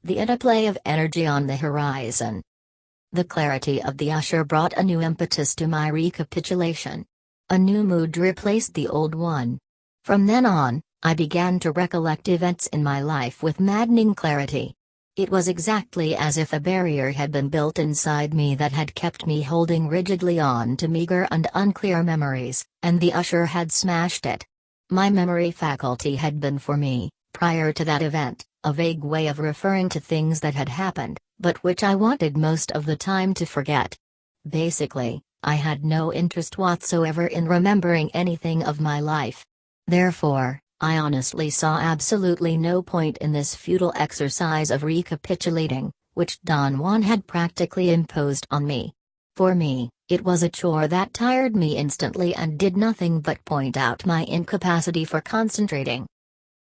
the interplay of energy on the horizon. The clarity of the usher brought a new impetus to my recapitulation. A new mood replaced the old one. From then on, I began to recollect events in my life with maddening clarity. It was exactly as if a barrier had been built inside me that had kept me holding rigidly on to meager and unclear memories, and the usher had smashed it. My memory faculty had been for me, prior to that event, a vague way of referring to things that had happened, but which I wanted most of the time to forget. Basically, I had no interest whatsoever in remembering anything of my life. Therefore, I honestly saw absolutely no point in this futile exercise of recapitulating, which Don Juan had practically imposed on me. For me, it was a chore that tired me instantly and did nothing but point out my incapacity for concentrating.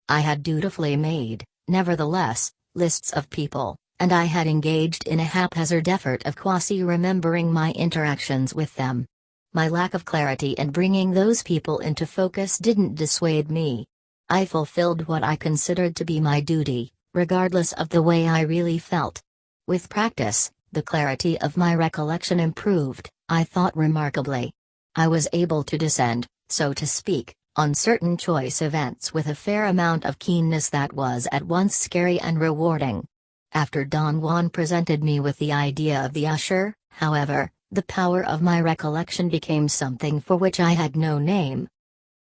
I had dutifully made, nevertheless, lists of people, and I had engaged in a haphazard effort of quasi-remembering my interactions with them. My lack of clarity in bringing those people into focus didn't dissuade me. I fulfilled what I considered to be my duty, regardless of the way I really felt. With practice, the clarity of my recollection improved, I thought remarkably. I was able to descend, so to speak, on certain choice events with a fair amount of keenness that was at once scary and rewarding. After Don Juan presented me with the idea of the usher, however, the power of my recollection became something for which I had no name.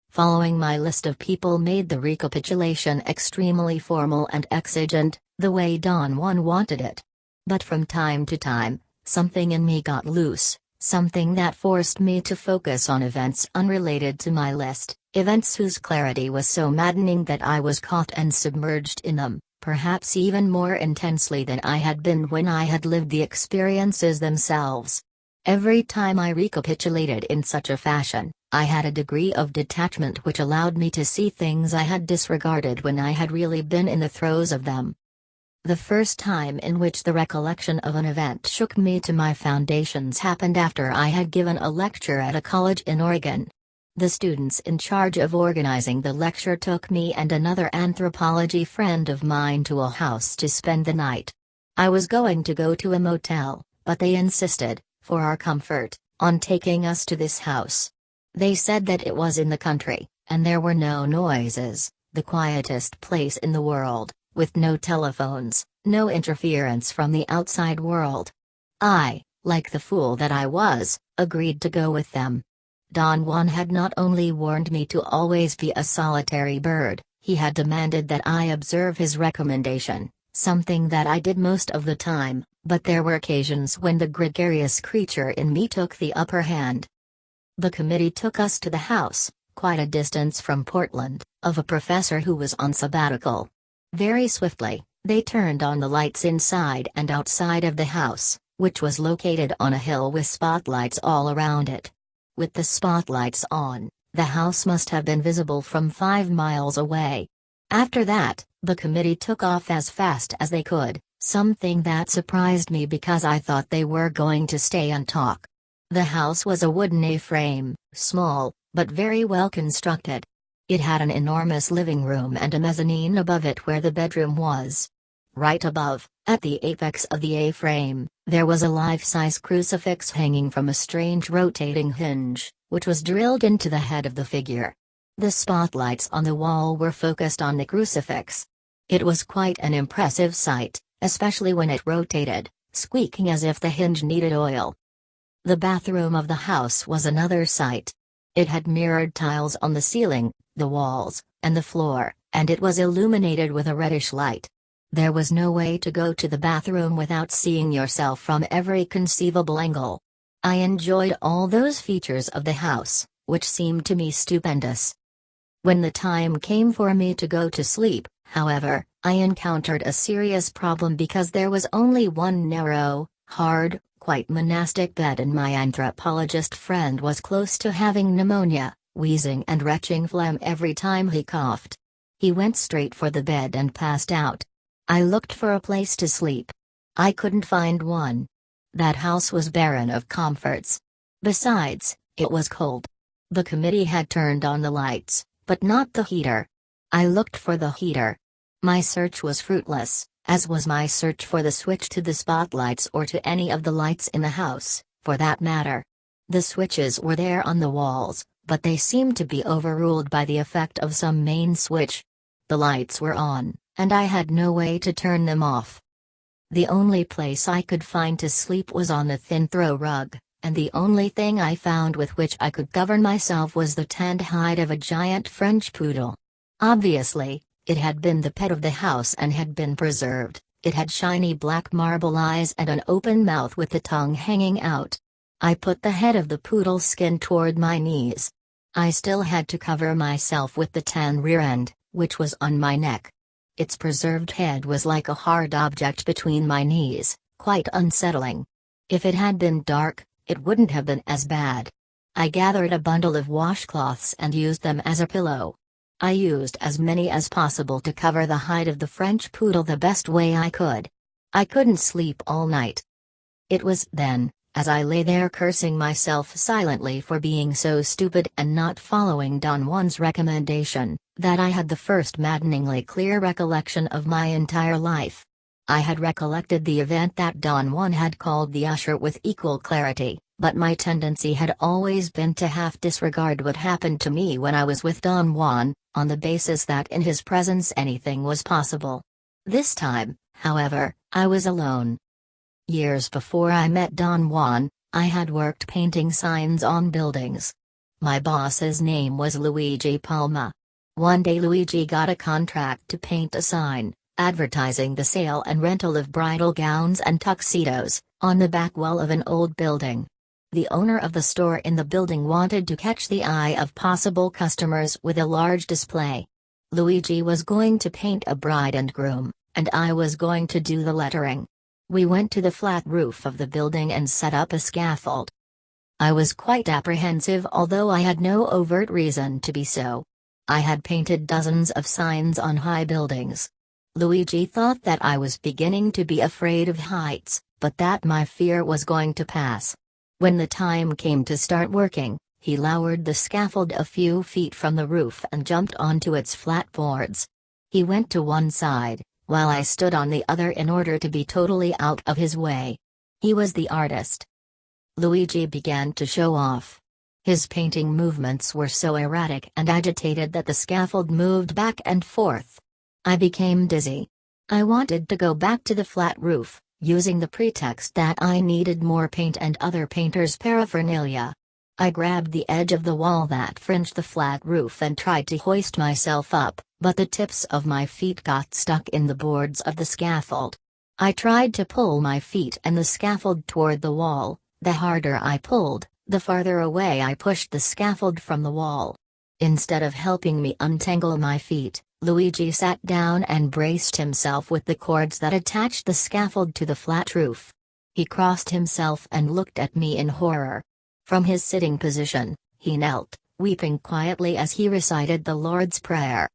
Following my list of people made the recapitulation extremely formal and exigent, the way Don Juan wanted it. But from time to time, something in me got loose, something that forced me to focus on events unrelated to my list, events whose clarity was so maddening that I was caught and submerged in them, perhaps even more intensely than I had been when I had lived the experiences themselves. Every time I recapitulated in such a fashion, I had a degree of detachment which allowed me to see things I had disregarded when I had really been in the throes of them. The first time in which the recollection of an event shook me to my foundations happened after I had given a lecture at a college in Oregon. The students in charge of organizing the lecture took me and another anthropology friend of mine to a house to spend the night. I was going to go to a motel, but they insisted, for our comfort, on taking us to this house. They said that it was in the country, and there were no noises, the quietest place in the world, with no telephones, no interference from the outside world. I, like the fool that I was, agreed to go with them. Don Juan had not only warned me to always be a solitary bird, he had demanded that I observe his recommendation, something that I did most of the time, but there were occasions when the gregarious creature in me took the upper hand. The committee took us to the house, quite a distance from Portland, of a professor who was on sabbatical. Very swiftly, they turned on the lights inside and outside of the house, which was located on a hill with spotlights all around it. With the spotlights on, the house must have been visible from 5 miles away. After that, the committee took off as fast as they could, something that surprised me because I thought they were going to stay and talk. The house was a wooden A-frame, small, but very well constructed. It had an enormous living room and a mezzanine above it where the bedroom was. Right above, at the apex of the A-frame, there was a life-size crucifix hanging from a strange rotating hinge, which was drilled into the head of the figure. The spotlights on the wall were focused on the crucifix. It was quite an impressive sight, especially when it rotated, squeaking as if the hinge needed oil. The bathroom of the house was another sight. It had mirrored tiles on the ceiling, the walls, and the floor, and it was illuminated with a reddish light. There was no way to go to the bathroom without seeing yourself from every conceivable angle. I enjoyed all those features of the house, which seemed to me stupendous. When the time came for me to go to sleep, however, I encountered a serious problem because there was only one narrow, hard, quite monastic bed and my anthropologist friend was close to having pneumonia, wheezing and retching phlegm every time he coughed. He went straight for the bed and passed out. I looked for a place to sleep. I couldn't find one. That house was barren of comforts. Besides, it was cold. The committee had turned on the lights, but not the heater. I looked for the heater. My search was fruitless, as was my search for the switch to the spotlights or to any of the lights in the house, for that matter. The switches were there on the walls, but they seemed to be overruled by the effect of some main switch. The lights were on, and I had no way to turn them off. The only place I could find to sleep was on the thin throw rug, and the only thing I found with which I could govern myself was the tanned hide of a giant French poodle. Obviously, it had been the pet of the house and had been preserved. It had shiny black marble eyes and an open mouth with the tongue hanging out. I put the head of the poodle's skin toward my knees. I still had to cover myself with the tan rear end, which was on my neck. Its preserved head was like a hard object between my knees, quite unsettling. If it had been dark, it wouldn't have been as bad. I gathered a bundle of washcloths and used them as a pillow. I used as many as possible to cover the hide of the French poodle the best way I could. I couldn't sleep all night. It was then, as I lay there cursing myself silently for being so stupid and not following Don Juan's recommendation, that I had the first maddeningly clear recollection of my entire life. I had recollected the event that Don Juan had called the usher with equal clarity, but my tendency had always been to half disregard what happened to me when I was with Don Juan, on the basis that in his presence anything was possible. This time, however, I was alone. Years before I met Don Juan, I had worked painting signs on buildings. My boss's name was Luigi Palma. One day Luigi got a contract to paint a sign, advertising the sale and rental of bridal gowns and tuxedos, on the back wall of an old building. The owner of the store in the building wanted to catch the eye of possible customers with a large display. Luigi was going to paint a bride and groom, and I was going to do the lettering. We went to the flat roof of the building and set up a scaffold. I was quite apprehensive, although I had no overt reason to be so. I had painted dozens of signs on high buildings. Luigi thought that I was beginning to be afraid of heights, but that my fear was going to pass. When the time came to start working, he lowered the scaffold a few feet from the roof and jumped onto its flat boards. He went to one side, while I stood on the other in order to be totally out of his way. He was the artist. Luigi began to show off. His painting movements were so erratic and agitated that the scaffold moved back and forth. I became dizzy. I wanted to go back to the flat roof, using the pretext that I needed more paint and other painter's paraphernalia. I grabbed the edge of the wall that fringed the flat roof and tried to hoist myself up, but the tips of my feet got stuck in the boards of the scaffold. I tried to pull my feet and the scaffold toward the wall. The harder I pulled, the farther away I pushed the scaffold from the wall. Instead of helping me untangle my feet, Luigi sat down and braced himself with the cords that attached the scaffold to the flat roof. He crossed himself and looked at me in horror. From his sitting position, he knelt, weeping quietly as he recited the Lord's Prayer.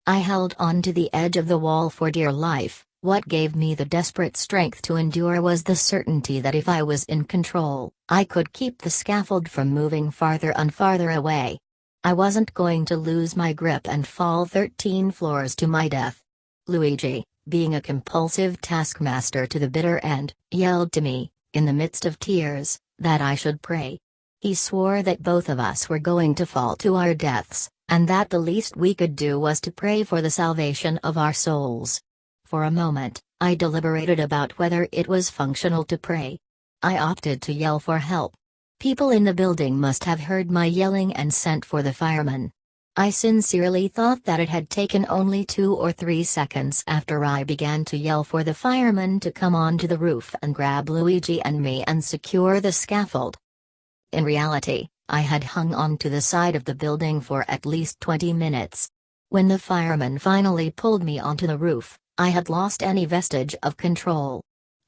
I held on to the edge of the wall for dear life. What gave me the desperate strength to endure was the certainty that if I was in control, I could keep the scaffold from moving farther and farther away. I wasn't going to lose my grip and fall 13 floors to my death. Luigi, being a compulsive taskmaster to the bitter end, yelled to me, in the midst of tears, that I should pray. He swore that both of us were going to fall to our deaths, and that the least we could do was to pray for the salvation of our souls. For a moment, I deliberated about whether it was functional to pray. I opted to yell for help. People in the building must have heard my yelling and sent for the firemen. I sincerely thought that it had taken only 2 or 3 seconds after I began to yell for the firemen to come onto the roof and grab Luigi and me and secure the scaffold. In reality, I had hung on to the side of the building for at least 20 minutes. When the firemen finally pulled me onto the roof, I had lost any vestige of control.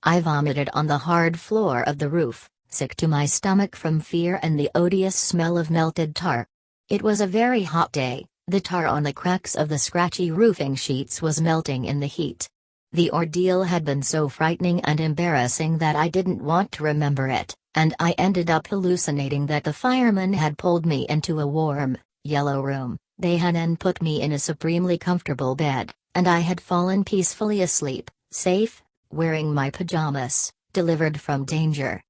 I vomited on the hard floor of the roof, sick to my stomach from fear and the odious smell of melted tar. It was a very hot day, the tar on the cracks of the scratchy roofing sheets was melting in the heat. The ordeal had been so frightening and embarrassing that I didn't want to remember it, and I ended up hallucinating that the firemen had pulled me into a warm, yellow room. They had then put me in a supremely comfortable bed, and I had fallen peacefully asleep, safe, wearing my pajamas, delivered from danger.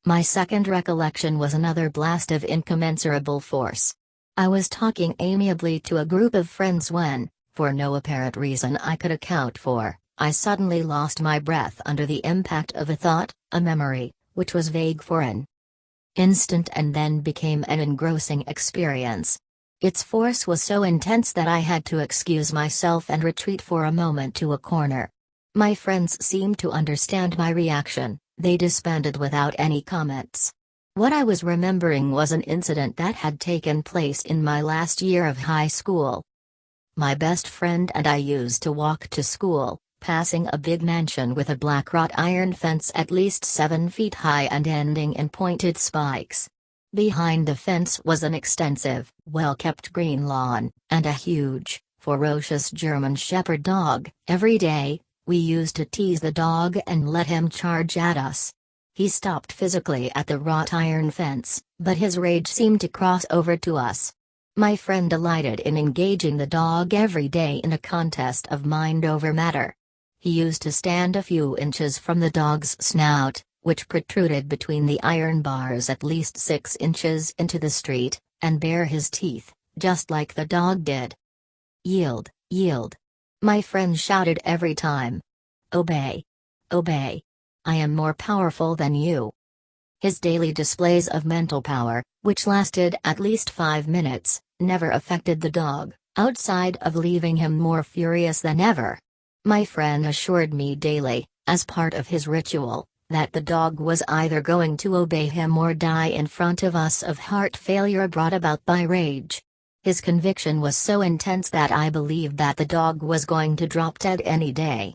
My second recollection was another blast of incommensurable force. I was talking amiably to a group of friends when, for no apparent reason I could account for, I suddenly lost my breath under the impact of a thought, a memory, which was vague for an instant and then became an engrossing experience. Its force was so intense that I had to excuse myself and retreat for a moment to a corner. My friends seemed to understand my reaction. They disbanded without any comments. What I was remembering was an incident that had taken place in my last year of high school. My best friend and I used to walk to school, passing a big mansion with a black wrought iron fence at least 7 feet high and ending in pointed spikes. Behind the fence was an extensive, well-kept green lawn, and a huge, ferocious German Shepherd dog. Every day, we used to tease the dog and let him charge at us. He stopped physically at the wrought iron fence, but his rage seemed to cross over to us. My friend delighted in engaging the dog every day in a contest of mind over matter. He used to stand a few inches from the dog's snout, which protruded between the iron bars at least 6 inches into the street, and bare his teeth, just like the dog did. "Yield, yield!" my friend shouted every time. "Obey! Obey! I am more powerful than you." His daily displays of mental power, which lasted at least 5 minutes, never affected the dog, outside of leaving him more furious than ever. My friend assured me daily, as part of his ritual, that the dog was either going to obey him or die in front of us of heart failure brought about by rage. His conviction was so intense that I believed that the dog was going to drop dead any day.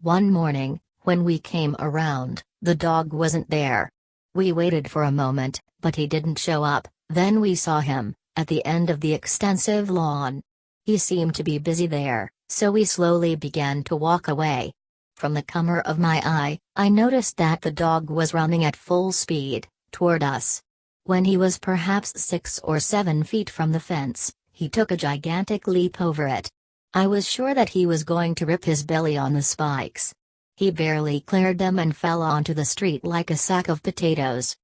One morning, when we came around, the dog wasn't there. We waited for a moment, but he didn't show up. Then we saw him, at the end of the extensive lawn. He seemed to be busy there, so we slowly began to walk away. From the corner of my eye, I noticed that the dog was running at full speed, toward us. When he was perhaps 6 or 7 feet from the fence, he took a gigantic leap over it. I was sure that he was going to rip his belly on the spikes. He barely cleared them and fell onto the street like a sack of potatoes.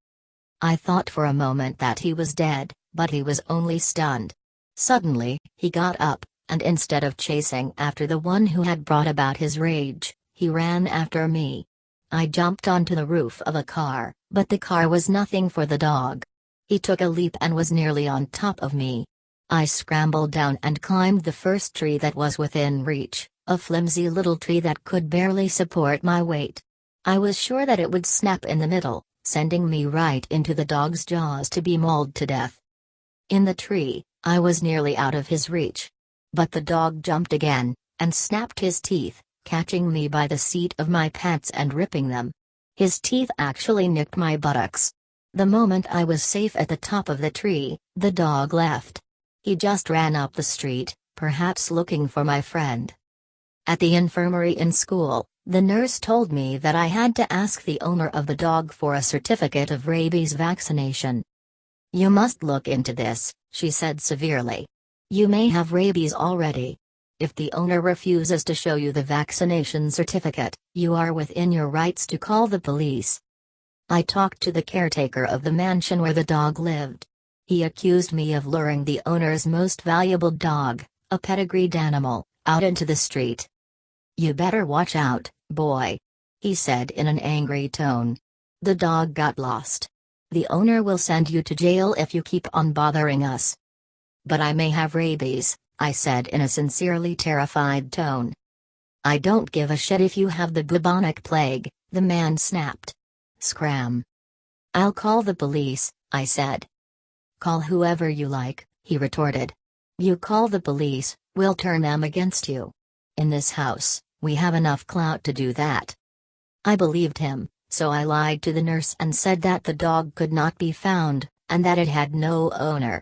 I thought for a moment that he was dead, but he was only stunned. Suddenly, he got up, and instead of chasing after the one who had brought about his rage, he ran after me. I jumped onto the roof of a car, but the car was nothing for the dog. He took a leap and was nearly on top of me. I scrambled down and climbed the first tree that was within reach, a flimsy little tree that could barely support my weight. I was sure that it would snap in the middle, sending me right into the dog's jaws to be mauled to death. In the tree, I was nearly out of his reach. But the dog jumped again, and snapped his teeth, catching me by the seat of my pants and ripping them. His teeth actually nicked my buttocks. The moment I was safe at the top of the tree, the dog left. He just ran up the street, perhaps looking for my friend. At the infirmary in school, the nurse told me that I had to ask the owner of the dog for a certificate of rabies vaccination. "You must look into this," she said severely. "You may have rabies already. If the owner refuses to show you the vaccination certificate, you are within your rights to call the police." I talked to the caretaker of the mansion where the dog lived. He accused me of luring the owner's most valuable dog, a pedigreed animal, out into the street. "You better watch out, boy," he said in an angry tone. "The dog got lost. The owner will send you to jail if you keep on bothering us." "But I may have rabies," I said in a sincerely terrified tone. "I don't give a shit if you have the bubonic plague," the man snapped. "Scram." "I'll call the police," I said. "Call whoever you like," he retorted. "You call the police, we'll turn them against you. In this house, we have enough clout to do that." I believed him, so I lied to the nurse and said that the dog could not be found, and that it had no owner.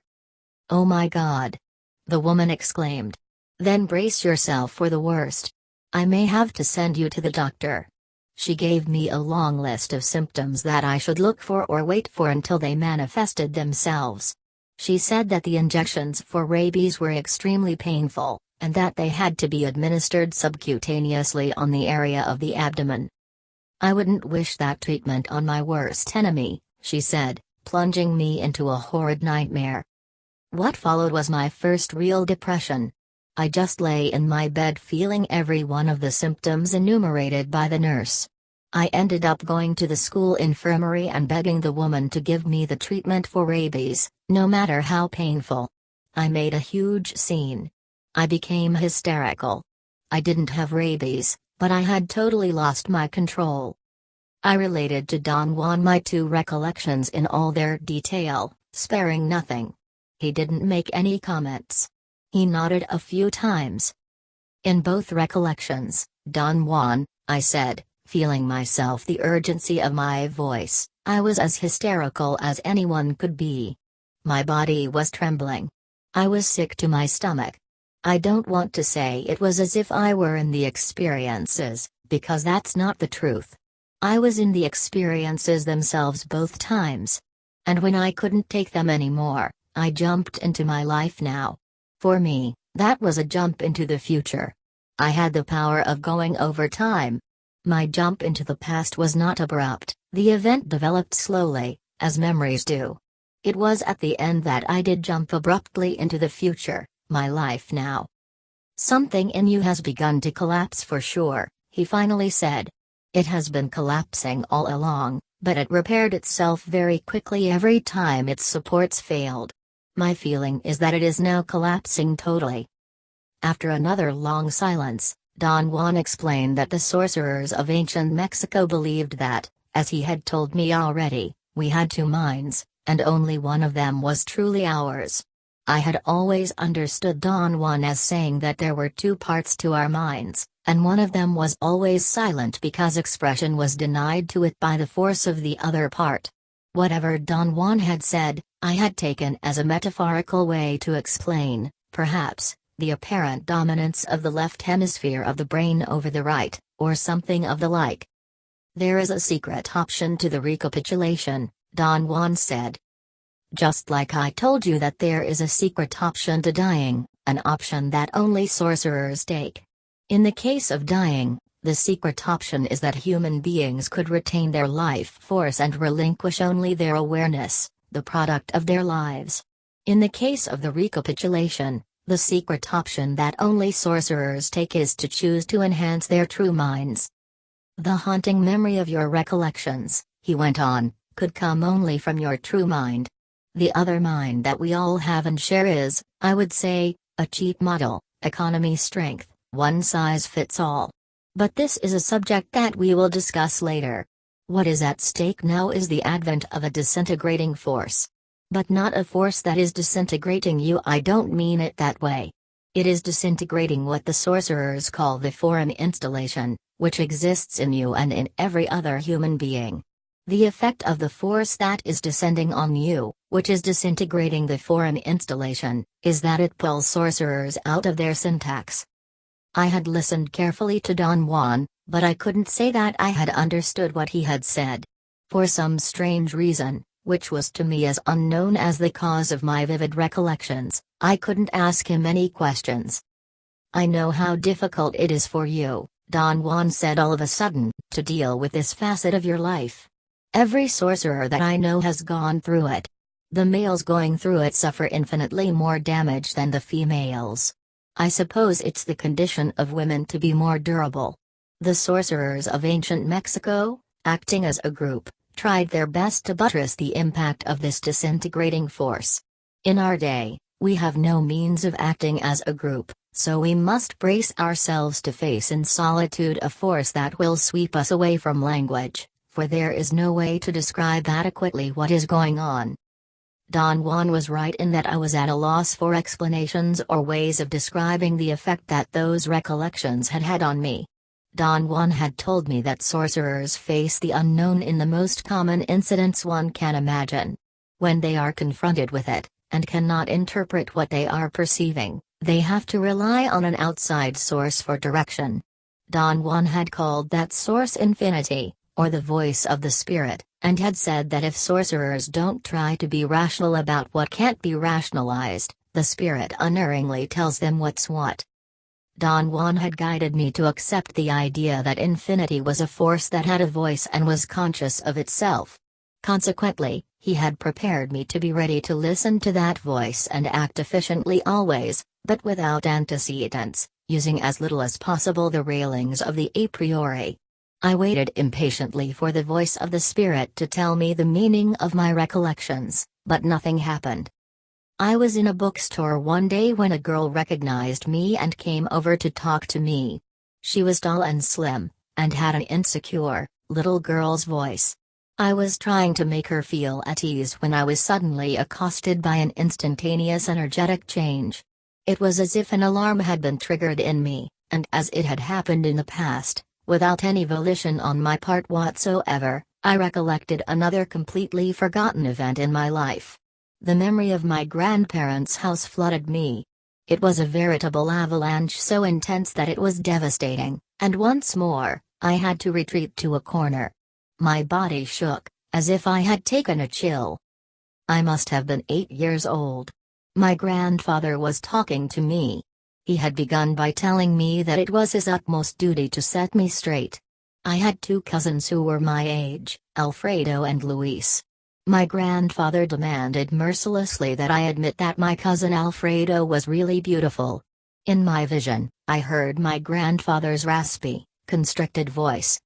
"Oh my God!" the woman exclaimed. "Then brace yourself for the worst. I may have to send you to the doctor." She gave me a long list of symptoms that I should look for or wait for until they manifested themselves. She said that the injections for rabies were extremely painful, and that they had to be administered subcutaneously on the area of the abdomen. "I wouldn't wish that treatment on my worst enemy," she said, plunging me into a horrid nightmare. What followed was my first real depression. I just lay in my bed feeling every one of the symptoms enumerated by the nurse. I ended up going to the school infirmary and begging the woman to give me the treatment for rabies, no matter how painful. I made a huge scene. I became hysterical. I didn't have rabies, but I had totally lost my control. I related to Don Juan my two recollections in all their detail, sparing nothing. He didn't make any comments. He nodded a few times. "In both recollections, Don Juan," I said, feeling myself the urgency of my voice, "I was as hysterical as anyone could be. My body was trembling. I was sick to my stomach. I don't want to say it was as if I were in the experiences, because that's not the truth. I was in the experiences themselves both times. And when I couldn't take them anymore, I jumped into my life now. For me, that was a jump into the future. I had the power of going over time. My jump into the past was not abrupt, the event developed slowly, as memories do. It was at the end that I did jump abruptly into the future, my life now." "Something in you has begun to collapse for sure," he finally said. "It has been collapsing all along, but it repaired itself very quickly every time its supports failed. My feeling is that it is now collapsing totally." After another long silence, Don Juan explained that the sorcerers of ancient Mexico believed that, as he had told me already, we had two minds, and only one of them was truly ours. I had always understood Don Juan as saying that there were two parts to our minds, and one of them was always silent because expression was denied to it by the force of the other part. Whatever Don Juan had said, I had taken as a metaphorical way to explain, perhaps, the apparent dominance of the left hemisphere of the brain over the right, or something of the like. "There is a secret option to the recapitulation," Don Juan said. "Just like I told you that there is a secret option to dying, an option that only sorcerers take. In the case of dying, the secret option is that human beings could retain their life force and relinquish only their awareness, the product of their lives. In the case of the recapitulation, the secret option that only sorcerers take is to choose to enhance their true minds. The haunting memory of your recollections," he went on, "could come only from your true mind. The other mind that we all have and share is, I would say, a cheap model, economy strength, one size fits all. But this is a subject that we will discuss later. What is at stake now is the advent of a disintegrating force. But not a force that is disintegrating you. I don't mean it that way. It is disintegrating what the sorcerers call the foreign installation, which exists in you and in every other human being. The effect of the force that is descending on you, which is disintegrating the foreign installation, is that it pulls sorcerers out of their syntax." I had listened carefully to Don Juan, but I couldn't say that I had understood what he had said. For some strange reason, which was to me as unknown as the cause of my vivid recollections, I couldn't ask him any questions. "I know how difficult it is for you," Don Juan said all of a sudden, "to deal with this facet of your life. Every sorcerer that I know has gone through it. The males going through it suffer infinitely more damage than the females. I suppose it's the condition of women to be more durable. The sorcerers of ancient Mexico, acting as a group, tried their best to buttress the impact of this disintegrating force. In our day, we have no means of acting as a group, so we must brace ourselves to face in solitude a force that will sweep us away from language, for there is no way to describe adequately what is going on." Don Juan was right in that I was at a loss for explanations or ways of describing the effect that those recollections had had on me. Don Juan had told me that sorcerers face the unknown in the most common incidents one can imagine. When they are confronted with it, and cannot interpret what they are perceiving, they have to rely on an outside source for direction. Don Juan had called that source infinity, or the voice of the spirit, and had said that if sorcerers don't try to be rational about what can't be rationalized, the spirit unerringly tells them what's what. Don Juan had guided me to accept the idea that infinity was a force that had a voice and was conscious of itself. Consequently, he had prepared me to be ready to listen to that voice and act efficiently always, but without antecedents, using as little as possible the railings of the a priori. I waited impatiently for the voice of the spirit to tell me the meaning of my recollections, but nothing happened. I was in a bookstore one day when a girl recognized me and came over to talk to me. She was tall and slim, and had an insecure, little girl's voice. I was trying to make her feel at ease when I was suddenly accosted by an instantaneous energetic change. It was as if an alarm had been triggered in me, and as it had happened in the past, without any volition on my part whatsoever, I recollected another completely forgotten event in my life. The memory of my grandparents' house flooded me. It was a veritable avalanche so intense that it was devastating, and once more, I had to retreat to a corner. My body shook, as if I had taken a chill. I must have been 8 years old. My grandfather was talking to me. He had begun by telling me that it was his utmost duty to set me straight. I had 2 cousins who were my age, Alfredo and Luis. My grandfather demanded mercilessly that I admit that my cousin Alfredo was really beautiful. In my vision, I heard my grandfather's raspy, constricted voice.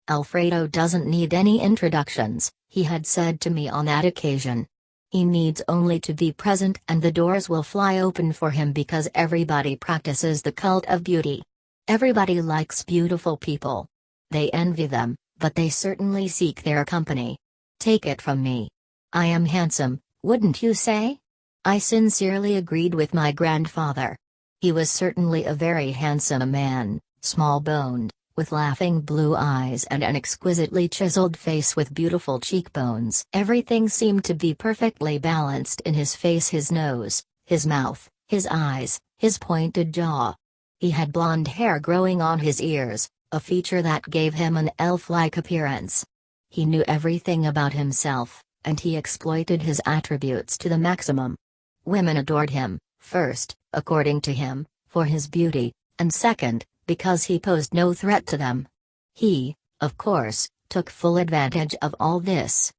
"Alfredo doesn't need any introductions," he had said to me on that occasion. "He needs only to be present and the doors will fly open for him because everybody practices the cult of beauty. Everybody likes beautiful people. They envy them, but they certainly seek their company. Take it from me. I am handsome, wouldn't you say?" I sincerely agreed with my grandfather. He was certainly a very handsome man, small-boned, with laughing blue eyes and an exquisitely chiseled face with beautiful cheekbones. Everything seemed to be perfectly balanced in his face, his nose, his mouth, his eyes, his pointed jaw. He had blonde hair growing on his ears, a feature that gave him an elf-like appearance. He knew everything about himself, and he exploited his attributes to the maximum. Women adored him, first, according to him, for his beauty, and second, because he posed no threat to them. He, of course, took full advantage of all this.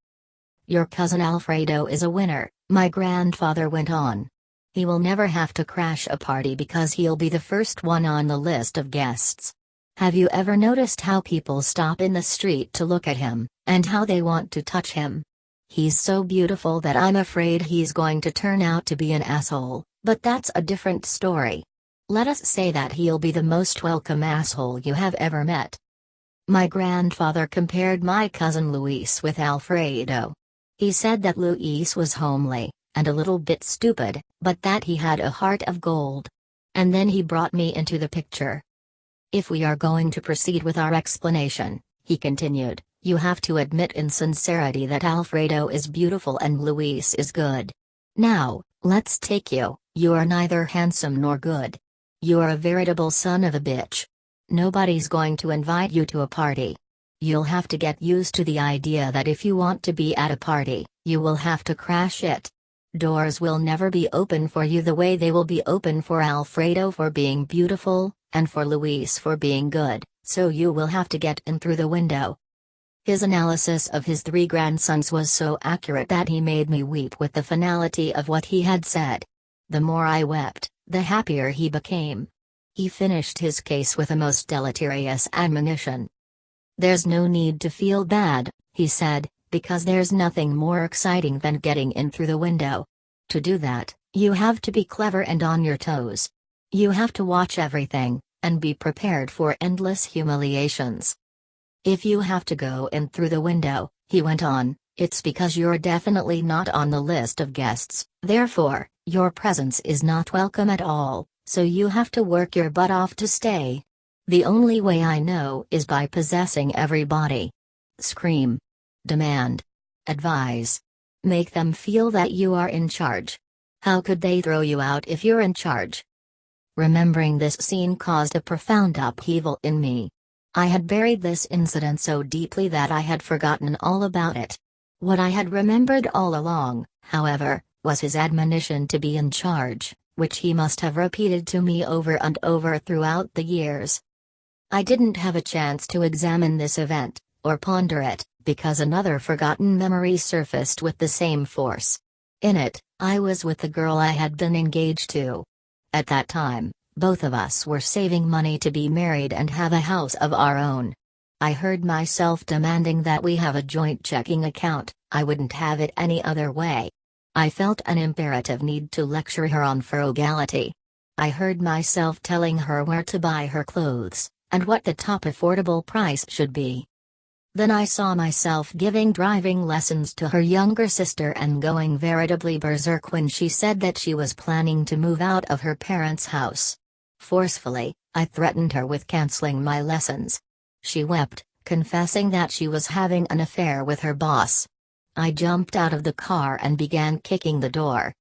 "Your cousin Alfredo is a winner," my grandfather went on. "He will never have to crash a party because he'll be the first one on the list of guests. Have you ever noticed how people stop in the street to look at him, and how they want to touch him? He's so beautiful that I'm afraid he's going to turn out to be an asshole, but that's a different story. Let us say that he'll be the most welcome asshole you have ever met." My grandfather compared my cousin Luis with Alfredo. He said that Luis was homely, and a little bit stupid, but that he had a heart of gold. And then he brought me into the picture. "If we are going to proceed with our explanation," he continued, "you have to admit in sincerity that Alfredo is beautiful and Luis is good. Now, let's take you. You are neither handsome nor good. You're a veritable son of a bitch. Nobody's going to invite you to a party. You'll have to get used to the idea that if you want to be at a party, you will have to crash it. Doors will never be open for you the way they will be open for Alfredo for being beautiful, and for Luis for being good, so you will have to get in through the window." His analysis of his 3 grandsons was so accurate that he made me weep with the finality of what he had said. The more I wept, the happier he became. He finished his case with a most deleterious admonition. "There's no need to feel bad," he said, "because there's nothing more exciting than getting in through the window. To do that, you have to be clever and on your toes. You have to watch everything, and be prepared for endless humiliations. If you have to go in through the window," he went on, "it's because you're definitely not on the list of guests, therefore, your presence is not welcome at all, so you have to work your butt off to stay. The only way I know is by possessing everybody. Scream. Demand. Advise. Make them feel that you are in charge. How could they throw you out if you're in charge?" Remembering this scene caused a profound upheaval in me. I had buried this incident so deeply that I had forgotten all about it. What I had remembered all along, however, was his admonition to be in charge, which he must have repeated to me over and over throughout the years. I didn't have a chance to examine this event, or ponder it, because another forgotten memory surfaced with the same force. In it, I was with the girl I had been engaged to. At that time, both of us were saving money to be married and have a house of our own. I heard myself demanding that we have a joint checking account. I wouldn't have it any other way. I felt an imperative need to lecture her on frugality. I heard myself telling her where to buy her clothes, and what the top affordable price should be. Then I saw myself giving driving lessons to her younger sister and going veritably berserk when she said that she was planning to move out of her parents' house. Forcefully, I threatened her with canceling my lessons. She wept, confessing that she was having an affair with her boss. I jumped out of the car and began kicking the door.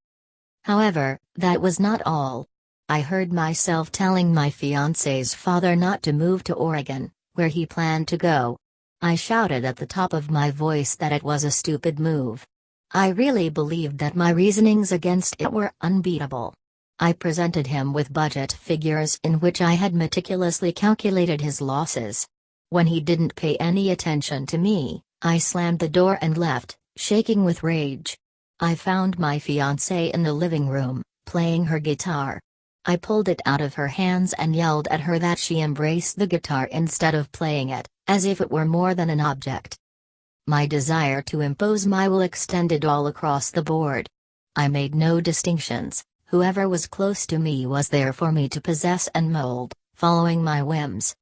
However, that was not all. I heard myself telling my fiancé's father not to move to Oregon, where he planned to go. I shouted at the top of my voice that it was a stupid move. I really believed that my reasonings against it were unbeatable. I presented him with budget figures in which I had meticulously calculated his losses. When he didn't pay any attention to me, I slammed the door and left, shaking with rage. I found my fiancée in the living room, playing her guitar. I pulled it out of her hands and yelled at her that she embrace the guitar instead of playing it, as if it were more than an object. My desire to impose my will extended all across the board. I made no distinctions. Whoever was close to me was there for me to possess and mold, following my whims.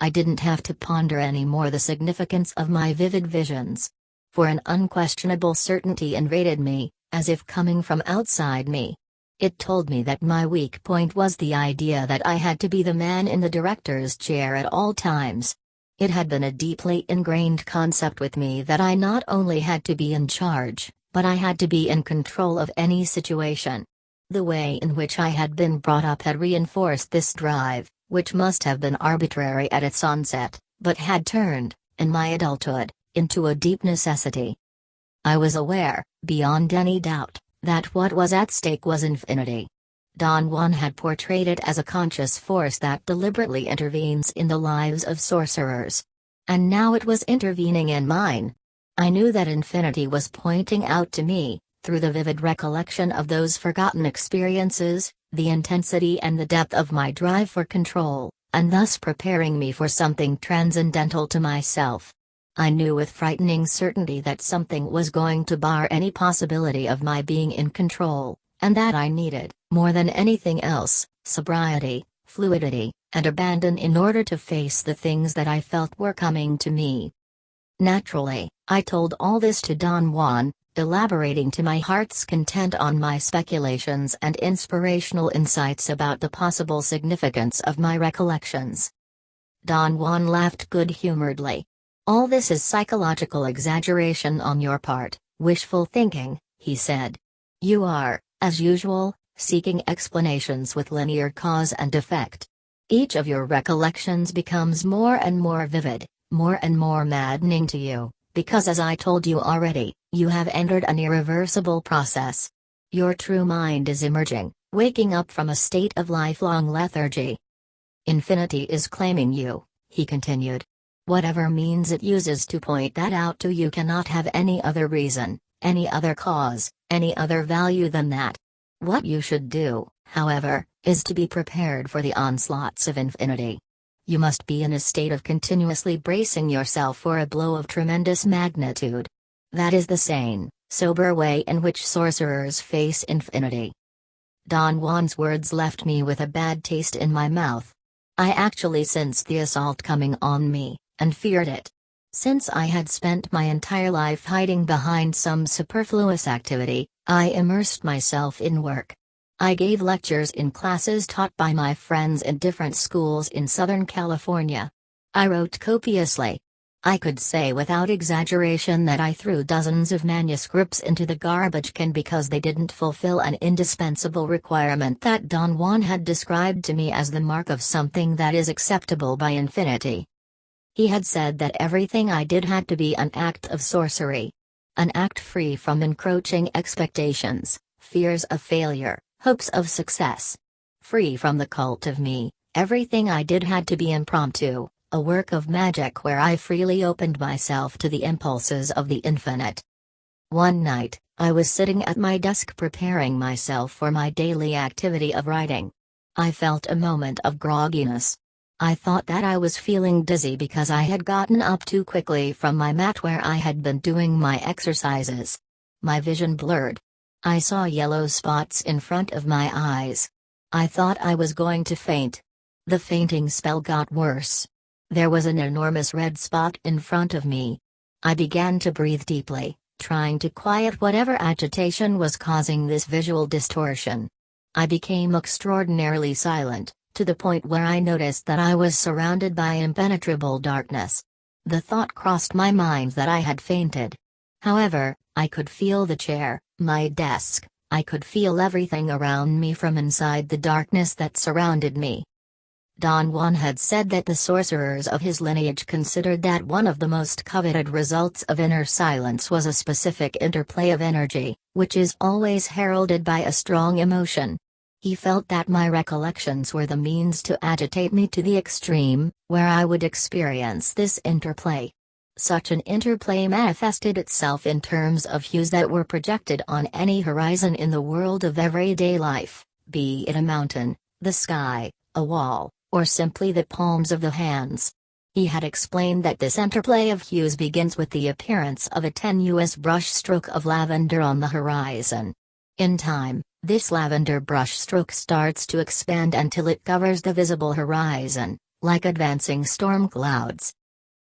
I didn't have to ponder any more the significance of my vivid visions. For an unquestionable certainty invaded me, as if coming from outside me. It told me that my weak point was the idea that I had to be the man in the director's chair at all times. It had been a deeply ingrained concept with me that I not only had to be in charge, but I had to be in control of any situation. The way in which I had been brought up had reinforced this drive, which must have been arbitrary at its onset, but had turned, in my adulthood, into a deep necessity. I was aware, beyond any doubt, that what was at stake was infinity. Don Juan had portrayed it as a conscious force that deliberately intervenes in the lives of sorcerers. And now it was intervening in mine. I knew that infinity was pointing out to me, through the vivid recollection of those forgotten experiences, the intensity and the depth of my drive for control, and thus preparing me for something transcendental to myself. I knew with frightening certainty that something was going to bar any possibility of my being in control, and that I needed, more than anything else, sobriety, fluidity, and abandon in order to face the things that I felt were coming to me. Naturally, I told all this to Don Juan, elaborating to my heart's content on my speculations and inspirational insights about the possible significance of my recollections. Don Juan laughed good-humoredly. "All this is psychological exaggeration on your part, wishful thinking," he said. "You are, as usual, seeking explanations with linear cause and effect. Each of your recollections becomes more and more vivid, more and more maddening to you, because as I told you already, you have entered an irreversible process. Your true mind is emerging, waking up from a state of lifelong lethargy. Infinity is claiming you," he continued. "Whatever means it uses to point that out to you cannot have any other reason, any other cause, any other value than that. What you should do, however, is to be prepared for the onslaughts of infinity. You must be in a state of continuously bracing yourself for a blow of tremendous magnitude. That is the sane, sober way in which sorcerers face infinity." Don Juan's words left me with a bad taste in my mouth. I actually sensed the assault coming on me, and feared it. Since I had spent my entire life hiding behind some superfluous activity, I immersed myself in work. I gave lectures in classes taught by my friends in different schools in Southern California. I wrote copiously. I could say without exaggeration that I threw dozens of manuscripts into the garbage can because they didn't fulfill an indispensable requirement that Don Juan had described to me as the mark of something that is acceptable by infinity. He had said that everything I did had to be an act of sorcery. An act free from encroaching expectations, fears of failure, hopes of success. Free from the cult of me, everything I did had to be impromptu, a work of magic where I freely opened myself to the impulses of the infinite. One night, I was sitting at my desk preparing myself for my daily activity of writing. I felt a moment of grogginess. I thought that I was feeling dizzy because I had gotten up too quickly from my mat where I had been doing my exercises. My vision blurred. I saw yellow spots in front of my eyes. I thought I was going to faint. The fainting spell got worse. There was an enormous red spot in front of me. I began to breathe deeply, trying to quiet whatever agitation was causing this visual distortion. I became extraordinarily silent, to the point where I noticed that I was surrounded by impenetrable darkness. The thought crossed my mind that I had fainted. However, I could feel the chair, my desk, I could feel everything around me from inside the darkness that surrounded me. Don Juan had said that the sorcerers of his lineage considered that one of the most coveted results of inner silence was a specific interplay of energy, which is always heralded by a strong emotion. He felt that my recollections were the means to agitate me to the extreme, where I would experience this interplay. Such an interplay manifested itself in terms of hues that were projected on any horizon in the world of everyday life, be it a mountain, the sky, a wall, or simply the palms of the hands. He had explained that this interplay of hues begins with the appearance of a tenuous brushstroke of lavender on the horizon. In time, this lavender brushstroke starts to expand until it covers the visible horizon, like advancing storm clouds.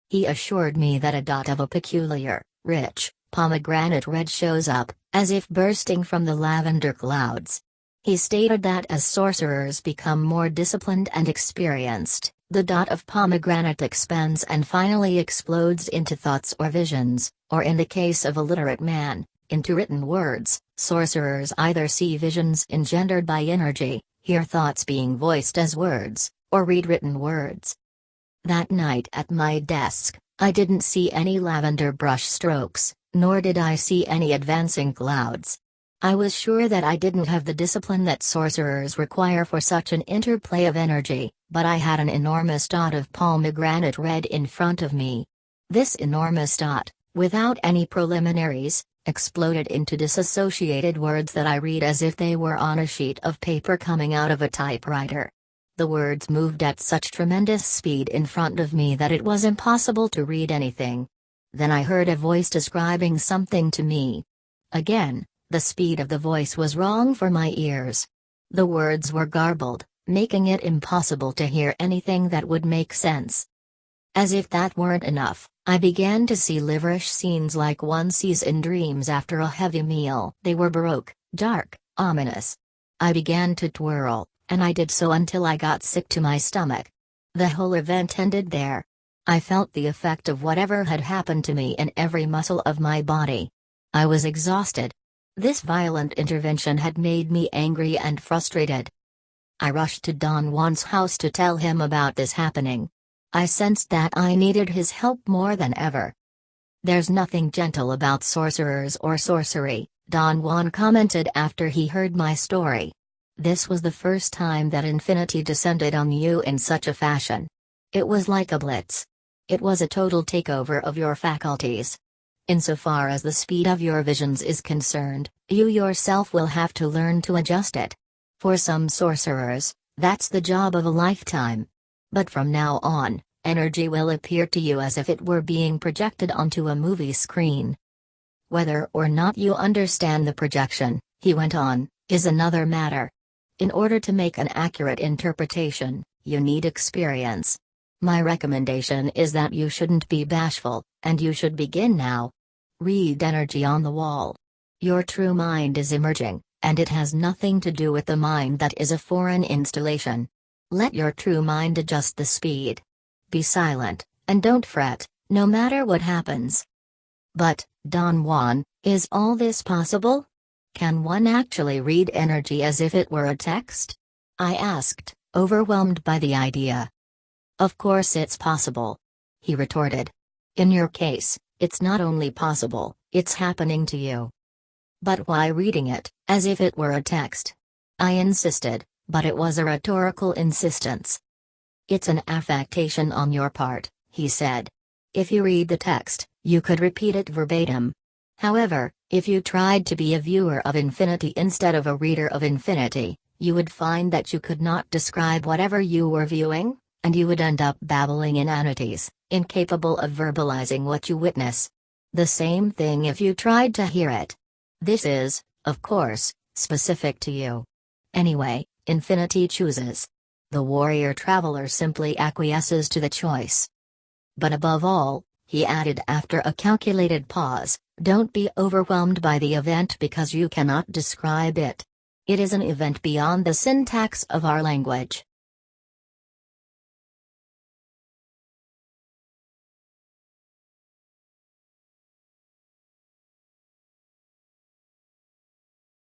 He assured me that a dot of a peculiar, rich, pomegranate red shows up, as if bursting from the lavender clouds. He stated that as sorcerers become more disciplined and experienced, the dot of pomegranate expands and finally explodes into thoughts or visions, or in the case of a literate man, into written words. Sorcerers either see visions engendered by energy, hear thoughts being voiced as words, or read written words. That night at my desk, I didn't see any lavender brush strokes, nor did I see any advancing clouds. I was sure that I didn't have the discipline that sorcerers require for such an interplay of energy, but I had an enormous dot of pomegranate red in front of me. This enormous dot, without any preliminaries, exploded into disassociated words that I read as if they were on a sheet of paper coming out of a typewriter. The words moved at such tremendous speed in front of me that it was impossible to read anything. Then I heard a voice describing something to me. Again, the speed of the voice was wrong for my ears. The words were garbled, making it impossible to hear anything that would make sense. As if that weren't enough, I began to see liverish scenes like one sees in dreams after a heavy meal. They were baroque, dark, ominous. I began to twirl, and I did so until I got sick to my stomach. The whole event ended there. I felt the effect of whatever had happened to me in every muscle of my body. I was exhausted. This violent intervention had made me angry and frustrated. I rushed to Don Juan's house to tell him about this happening. I sensed that I needed his help more than ever. "There's nothing gentle about sorcerers or sorcery," Don Juan commented after he heard my story. "This was the first time that infinity descended on you in such a fashion. It was like a blitz. It was a total takeover of your faculties. Insofar as the speed of your visions is concerned, you yourself will have to learn to adjust it. For some sorcerers, that's the job of a lifetime. But from now on, energy will appear to you as if it were being projected onto a movie screen. Whether or not you understand the projection," he went on, "is another matter. In order to make an accurate interpretation, you need experience. My recommendation is that you shouldn't be bashful, and you should begin now. Read energy on the wall. Your true mind is emerging, and it has nothing to do with the mind that is a foreign installation. Let your true mind adjust the speed. Be silent, and don't fret, no matter what happens." "But, Don Juan, is all this possible? Can one actually read energy as if it were a text?" I asked, overwhelmed by the idea. "Of course it's possible," he retorted. "In your case, it's not only possible, it's happening to you. But why reading it, as if it were a text? I insisted, but it was a rhetorical insistence. It's an affectation on your part, he said. If you read the text, you could repeat it verbatim. However, if you tried to be a viewer of infinity instead of a reader of infinity, you would find that you could not describe whatever you were viewing, and you would end up babbling inanities, incapable of verbalizing what you witness. The same thing if you tried to hear it. This is, of course, specific to you. Anyway, infinity chooses. The warrior traveler simply acquiesces to the choice. But above all, he added after a calculated pause, don't be overwhelmed by the event because you cannot describe it. It is an event beyond the syntax of our language.